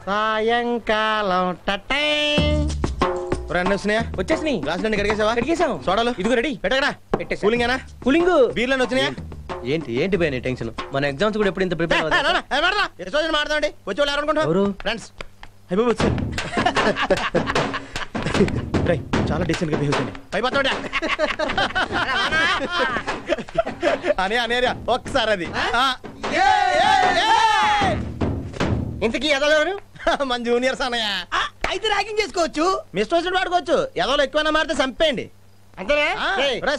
సాయంకాలం వచ్చినాయా? వచ్చేసినాయి. గ్లాసులన్నీ కడిగేసాం. సోడాలు ఇదిగో రెడీ. పెట్టగరా. కూలింగేనా? కూలింగ్. బీర్లను వచ్చినాయా? ఏంటి భయ టెన్షన్? మన ఎగ్జామ్స్ కూడా ఎప్పుడు ఇంత ప్రిపేర్ మాట్లాడండి. వచ్చి వాళ్ళు ఎవరనుకుంటారు? ఫ్రెండ్స్ అయిపోయి వచ్చారు. చాలా డీసెంట్ గా బిహేవ్ చేయండి. అయిపోతాడా అని ఒక్కసారి అది ఇంతకీ ఎదలెవరు? మన జూనియర్స్ అన్నయ్య. అయితే ర్యాగింగ్ చేసుకోవచ్చు. మిస్టర్ వచ్చినట్టు వాడుకోవచ్చు. ఎదలో ఎక్కువ మారితే చంపేయండి అంతేనా?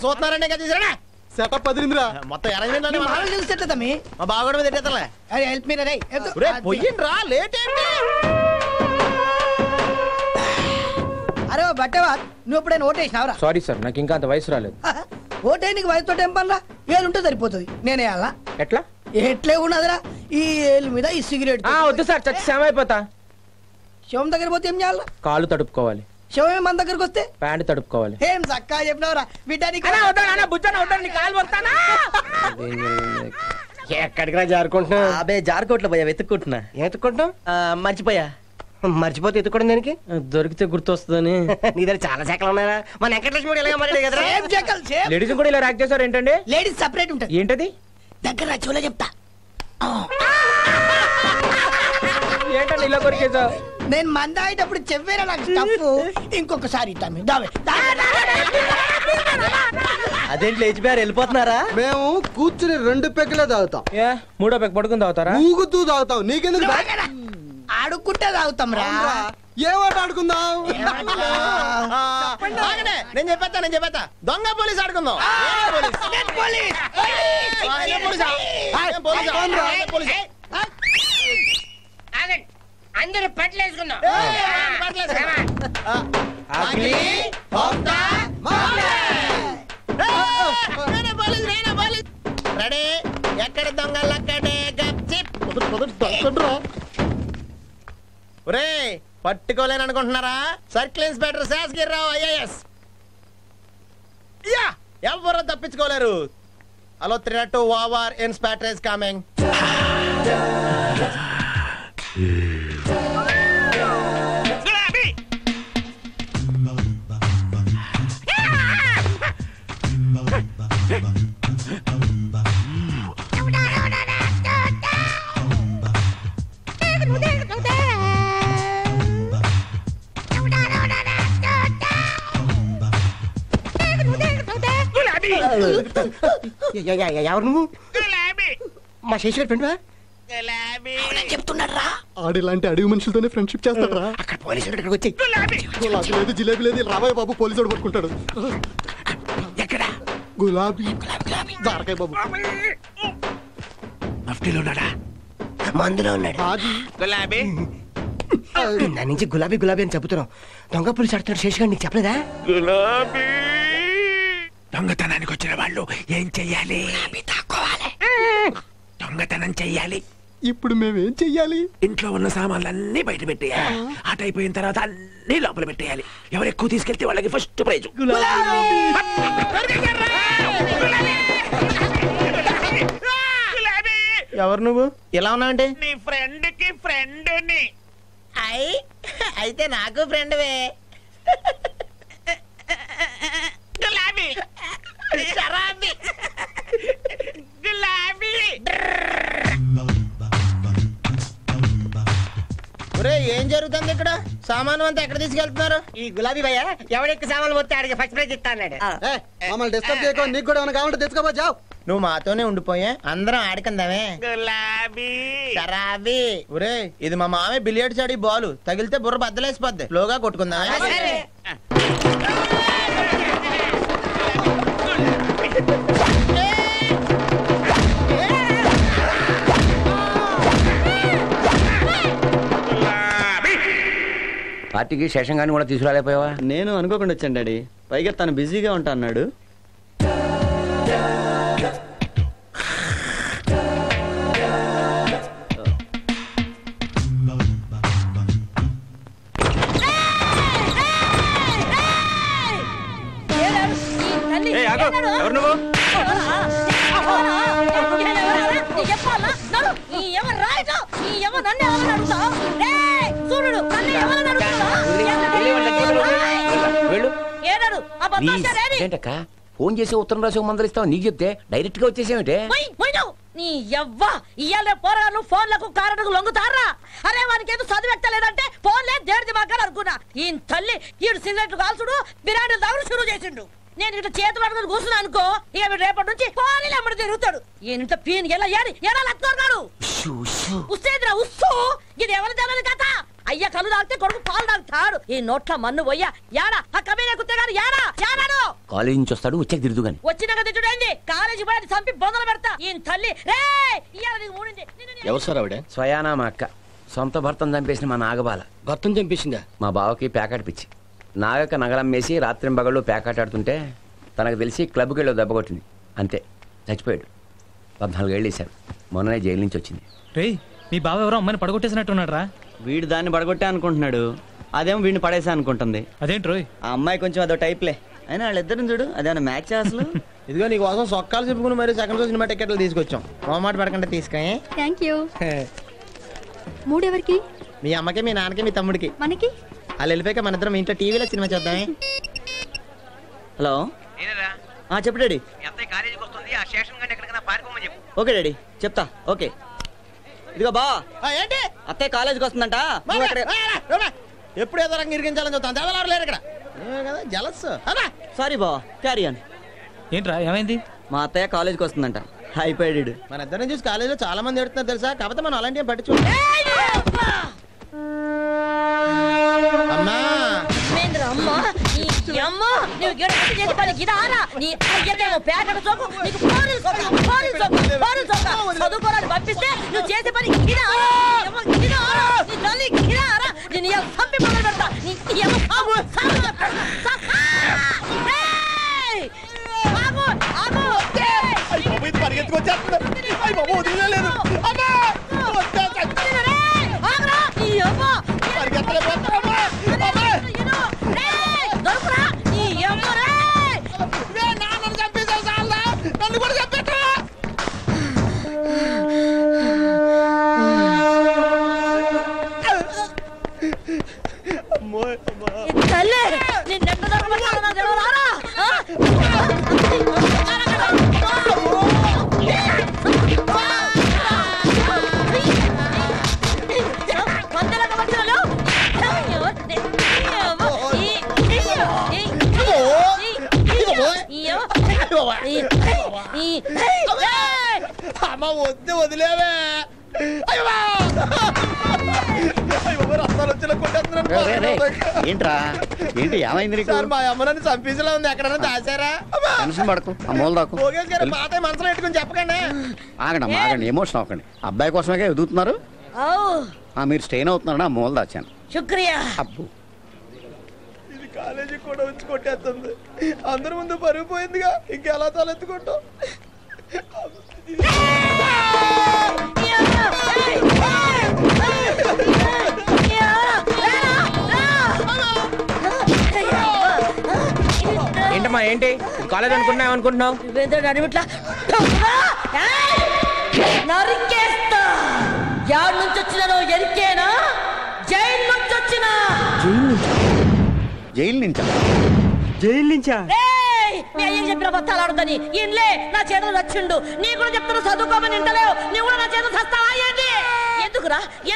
చూస్తున్నారండి ఇంకా తీసారా సెటప్ అదిరిందిరా. మొత్తం అరేయ్ మా బాగోడ మీద హెల్ప్ మీ రే. పొయ్యిండ్రా లేట్ ఏంటి? అరే బట్టవా నువ్వు ఎప్పుడైనా ఓటేసినావురా? సారీ సార్, నాకు ఇంకా అంత వయసు రాలేదు. ఓటే నీకు వయసుతో ఏం పనిరా? ఏలుంటే సరిపోతుంది. నేనే అలా ఎట్లా ఎట్లే ఉన్నదిరా. ఈ ఏలు మీద ఈ సిగరెట్ వద్దు సార్, చచ్చి సేమ అయిపోతా. శవం దగ్గర పోతే ఏం చేయాలి? కాళ్ళు తడుపుకోవాలి. శవం మన దగ్గరకు వస్తే ప్యాంట్ తడుపుకోవాలి. ఏం చక్కగా చెప్పినవరా బిడ్డానికి. ఎక్కడికి రా జారుకుంటున్నా? అబే జారుకోట్లో పోయా, వెతుక్కుంటున్నా. ఎత్తుకుంటాం మర్చిపోయా. మర్చిపోతే ఎత్తుకోవడం దానికి దొరికితే గుర్తొస్తుందని. నీ దగ్గర చాలా శాఖలు ఉన్నాయా? మన వెంకటలక్ష్మి ఇలాగ మరి కదా. లేడీస్ కూడా ఇలా యాక్ట్ చేశారు ఏంటండి? లేడీస్ సెపరేట్ ఉంటుంది. ఏంటది? దగ్గర చూడ చెప్తా. ఏంటండి ఇలా కొరికేసా? నేను మంద అయ్యేటప్పుడు చెవ్వేరా నాకు స్టఫ్. ఇంకొకసారి ఇస్తాను. అదేంటి లేచిపోయారు, వెళ్ళిపోతున్నారా? మేము కూర్చుని 2 పెగ్గులే తాగుతాం. మూడో పెగ్ పడుకుని తాగుతారా? ఊగుతూ తాగుతాం. నీకెందుకు? ఆడుకుంటే తాగుతాం రా. ఏమాట ఆడుకుందాం? నేను చెప్పేస్తా. దొంగ పోలీస్ ఆడుకుందాం. అందరూ పట్లేసుకుందాం. రెడీ? ఎక్కడ దొంగలు అక్కడే. ఒరే పట్టుకోలేను అనుకుంటున్నారా? సర్కిల్ ఇన్స్పెక్టర్ శాస్గిరిరావు IAS. ఎవరు తప్పించుకోలేరు. Hello 302 over. Inspector is coming. ఎవరు నువ్వు? మా శేషుగారి ఫ్రెండ్ చెప్తున్నాడు రా. ఆడిలాంటి అడవి మనుషులతోనే ఫ్రెండ్షిప్ చేస్తాడు రా. అక్కడ పోలీసులు ఇక్కడికి వచ్చి గులాబీ లేదు, జిలేబీ లేదు. రాబాయ్ బాబు పోలీసుడు పట్టుకుంటాడు. ఎక్కడ? గులాబీ జారకాయ బాబు మఫ్టీలో ఉన్నాడా? మందులో ఉన్నాడు. గులాబీ నా నుంచి గులాబీ అని చెబుతున్నావు. దొంగ పోలీసు ఆడుతున్నాడు. శేషుగారు నీకు చెప్పలేదా? గులాబీ దొంగతనానికి వచ్చిన వాళ్ళు ఏం చెయ్యాలి? దొంగతనం చెయ్యాలి. ఇప్పుడు మేమేం చెయ్యాలి? ఇంట్లో ఉన్న సామాన్లన్నీ బయట పెట్టేయాలి. ఆట అయిపోయిన తర్వాత అన్ని లోపల పెట్టేయాలి. ఎవరు ఎక్కువ తీసుకెళ్తే వాళ్ళకి ఫస్ట్ ప్రైజ్. ఎవరు నువ్వు? ఎలా ఉన్నావంటే? నీ ఫ్రెండ్ కి ఫ్రెండ్ ని. అయితే నాకు ఫ్రెండ్వే. గులాబీ శరాబీ గులాబీ. ఏం జరుగుతుంది ఇక్కడ? సామాను అంతా ఎక్కడ తీసుకెళ్తున్నారు? ఈ గులాబీ భయ్య ఎవడెక్కి సామాన్లు మొత్తం ఆడికి ఫస్ట్ ప్రైజ్ ఇస్తా అన్నాడు. మమ్మల్ని డిస్టర్బ్ చేయకో. నీకు కూడా ఏమైనా కావాలంటే తెచ్చుకోబా. జావ్. నువ్వు మాతోనే ఉండిపోయా. అందరం ఆడుకుందామే. గులాబీ శరాబీ. ఒరే ఇది మా మామే బిలియర్డ్స్ ఆడి బాలు. తగిలితే బుర్ర బద్దలేసిపోద్ది. స్లోగా కొట్టుకుందామే. పార్టీకి శేషం గాని కూడా తీసుకురాలేకపోయావా? నేను అనుకోకుండా వచ్చాను డాడీ. పైగా తను బిజీగా ఉంటా అన్నాడు. ఎవరు నువ్వు? ప్లీజ్ ఏంటక్క ఫోన్ చేసి ఉత్తరం రాసి మందలు ఇస్తావు నీకు చెప్తే డైరెక్ట్ గా వచ్చేసేమిటే నీ యవ్వా ఇయ్యాలే పోరాను ఫోన్లకు కారణకు లొంగుతారా అరే వానికి ఏదో చదువు ఎక్కలేదంటే ఫోన్లే దేడిది మాకాలు అనుకున్నా ఈ తల్లి ఈడు సిగరెట్లు కాల్చుడు బిర్యానీ తాగుడు షురూ చేసిండు నేను ఇట్లా చేతులు అడుగుని కూర్చున్నా అనుకో ఇక మీరు రేపటి నుంచి ఫోన్లు అమ్మడి తిరుగుతాడు ఈయన పీన్ ఎలా ఏడి ఎలా లత్తున్నాడు ఉస్తేదిరా ఉస్సు ఇది ఎవరి తెలని కథ అయ్య కళ్ళు తాగితే కొడుకు పాలు తాగుతాడు ఈ నోట్ల మన్ను పోయ్యా యాడా ఆ కబీరే కుత్తే గారు యాడా యాడాడు కాలేజ్ నుంచి వస్తాడు వచ్చాక తిరుదు గాని వచ్చినాక తిట్టుడేంది కాలేజీ పోయి చంపి బొందలు పెడతా ఈయన తల్లి రే ఇయ్యాల నీకు మూడింది ఎవరు సార్ ఆవిడ? స్వయానా మా అక్క సొంత భర్తను చంపేసిన మా నాగబాల భర్తను చంపేసిందా? మా బావకి ప్యాకెట్ పిచ్చి నాగక్క నగలమ్మేసి రాత్రింబగళ్ళు ప్యాకెట్ ఆడుతుంటే తనకు తెలిసి క్లబ్కి వెళ్ళి దెబ్బ కొట్టింది అంతే చచ్చిపోయాడు 14 ఏళ్ళు వేశారు మొన్ననే జైలు నుంచి వచ్చింది రేయ్ మీ బావ ఎవరో అమ్మాయిని పడగొట్టేసినట్టున్నాడు రా వీడు దాన్ని పడగొట్టే అనుకుంటున్నాడు, అదేమో వీడిని పడేసా అనుకుంటుంది. అదేంటి రోయ్ ఆ అమ్మాయి కొంచెం అదో టైప్లే, అయినా వాళ్ళిద్దరిని చూడు అదేమన్నా మ్యాచ్ అసలు. ఇదిగో నీ కోసం సొక్కాలు చెప్పుకుని మరి సెకండ్ షో సినిమా టికెట్లు తీసుకొచ్చాం. మాట పడకుండా తీసుకొని. Thank you. మూడెవరికి? మీ అమ్మకి మీ నాన్నకి మీ తమ్ముడికి. మనకి వాళ్ళు వెళ్ళిపోయాక మన ఇద్దరం ఇంట్లో టీవీలో సినిమా చూద్దామే. హలో చెప్పు డాడీ. ఓకే డాడీ చెప్తా. ఓకే ఇదిగో బా ఏంటి అత్తయ్య కాలేజీకి వస్తుందంట. ఎప్పుడు ఏదో రంగు ఇరిగించాలని చూస్తాను. దేవలారు లేరు ఇక్కడ కదా జలస్. సారీ బా క్యారీ ఆన్. ఏంట్రా ఏమైంది? మా అత్తయ్య కాలేజీకి వస్తుందంట. అయిపోయాడు. మన ఇద్దరిని చూసి కాలేజీలో చాలా మంది ఎడుతున్నారు తెలుసా. కాకపోతే మనం అలాంటి ఏం పట్టించు. అమ్మా చదువుకోరాని పంపిస్తే నువ్వు చేసే పని చంపి మొదలు పెడతా. అమ్మ వద్దు వదిలేవే. ఏంట్రా ఏంటి ఏమైంది నీకు? మా అమ్మని చంపేసేలా ఉంది. ఎక్కడన్నా దాచారా? టెన్షన్ పడకు అమ్మోలు దాకు. ఓకేష్ గారు పాత మనసులో పెట్టుకుని చెప్పకండి. ఆగండి ఆగండి ఎమోషన్ అవ్వకండి. అబ్బాయి కోసమే ఎదుగుతున్నారు. మీరు స్టెయిన్ అవుతున్నారని ఆ మూల దాచాను. శుక్రియా. అబ్బు ఇది కాలేజీ కూడా వచ్చి కొట్టేస్తుంది. అందరి ముందు పరుగు పోయిందిగా, ఇంకెలా తలెత్తుకుంటాం. ఏంటమ్మా ఏంటి కాలేజ్ అనుకుంటున్నావు అనుకుంటున్నావు? నరికేస్తా. యాడ్ నుంచి వచ్చినానో ఎరికేనా? జైలు నుంచి వచ్చినా. జైలు నుంచా? జైలు నుంచా? మీ అయ్య చెప్పిన బత్తాలు ఆడుతుంది. ఇన్లే నా చేతులు వచ్చిండు. నీ కూడా చెప్తాను చదువుకోమని ఇంటలేవు. నీ కూడా నా చేతులు చస్తావా ఏంటి?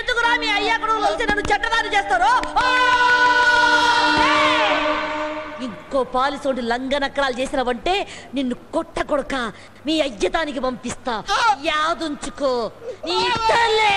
ఎందుకురా మీ అయ్య కూడా కలిసి నన్ను చెడ్డదారి చేస్తారు. ఇంకో పాలిసోటి లంగనక్కరాలు చేసినవంటే నిన్ను కొట్ట కొడక మీ అయ్యతానికి పంపిస్తా. యాదుంచుకో నీ తల్లే.